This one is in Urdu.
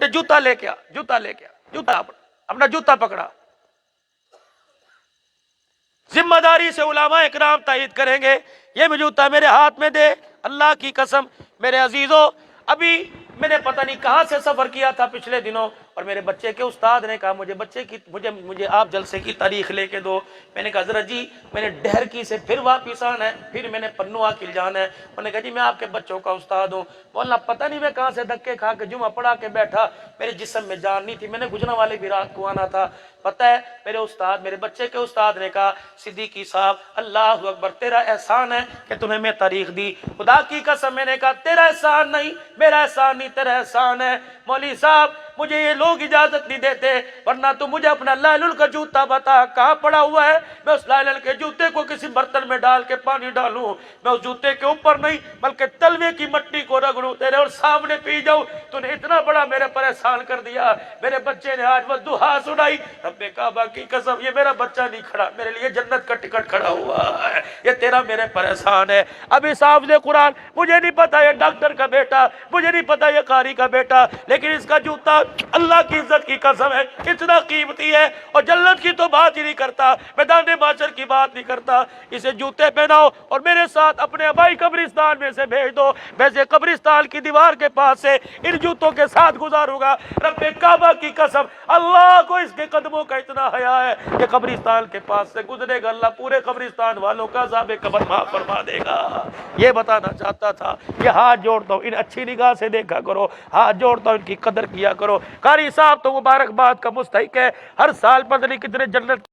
بیٹے جوتا لے کے آ، جوتا لے کے آ، جوتا اپنا جوتا پکڑا۔ ذمہ داری سے علماء اکرام تائید کریں گے، یہ بھی جوتا میرے ہاتھ میں دے۔ اللہ کی قسم میرے عزیزوں، ابھی میں نے پتہ نہیں کہاں سے سفر کیا تھا پچھلے دنوں، اور میرے بچے کے استاد نے کہا مجھے آپ جلسے کی تاریخ لے کے دو۔ میں نے کہا حضرت جی میں نے ڈہرکی سے پھر واپس آنا ہے، پھر میں نے پنو عاقل جانا ہے۔ انہوں نے کہا جی میں آپ کے بچوں کا استاد ہوں۔ مولانا پتہ نہیں میں کہاں سے دھکے کھا کے جمعہ پڑھا کے بیٹھا، میرے جسم میں جان نہیں تھی، میں نے گجرا والے بھی رات کو آنا تھا۔ پتہ ہے میرے استاد، میرے بچے کے استاد نے کہا صدیقی صاحب اللہ اکبر، تیرا احسان ہے کہ تمہیں میں تاریخ دی۔ خدا کی قسم میں نے کہا تیرا احسان نہیں، میرا احسان نہیں، تیرا احسان ہے۔ مولوی صاحب مجھے یہ لوگ اجازت نہیں دیتے، ورنہ تو مجھے اپنا لائلل کا جوتا بتا کہاں پڑا ہوا ہے، میں اس لائلل کے جوتے کو کسی برتن میں ڈال کے پانی ڈالوں، میں اس جوتے کے اوپر نہیں بلکہ تلوے کی مٹی کو رگڑوں تیرے اور سامنے پی جاؤں۔ تو نے اتنا بڑا میرے پر احسان کر دیا۔ میرے بچے نے آج وہ دعا سنائی، رب کعبہ کی قسم یہ میرا بچہ نہیں کھڑا، میرے لیے جنت کا ٹکٹ کھڑا ہوا ہے، یہ تیرا میرے پر احسان ہے۔ ابھی حافظ قرآن، مجھے نہیں پتا یہ ڈاکٹر کا بیٹا، مجھے نہیں پتا یہ قاری کا بیٹا، لیکن اس کا جوتا اللہ کی عزت کی قسم ہے اتنا قیمتی ہے، اور جنت کی تو بات ہی نہیں کرتا، میدان معاشر کی بات نہیں کرتا۔ اسے جوتے پہناؤ اور میرے ساتھ اپنے آبائی قبرستان میں سے بھیج دو، میں سے قبرستان کی دیوار کے پاس سے ان جوتوں کے ساتھ گزاروں گا۔ رب کعبہ کی قسم اللہ کو اس کے قدموں کا اتنا حیا ہے کہ قبرستان کے پاس سے گزرے گا، اللہ پورے قبرستان والوں کا عذاب قبر معاف فرما دے گا۔ یہ بتانا چاہتا تھا۔ یہ ہاتھ جوڑتا ہوں، ان اچھی نگاہ سے دیکھا کرو، ہاتھ جوڑتا ہوں ان کی قدر کیا کرو۔ قاری صاحب تو مبارکباد کا مستحق ہے، ہر سال پتہ نہیں کتنے جنت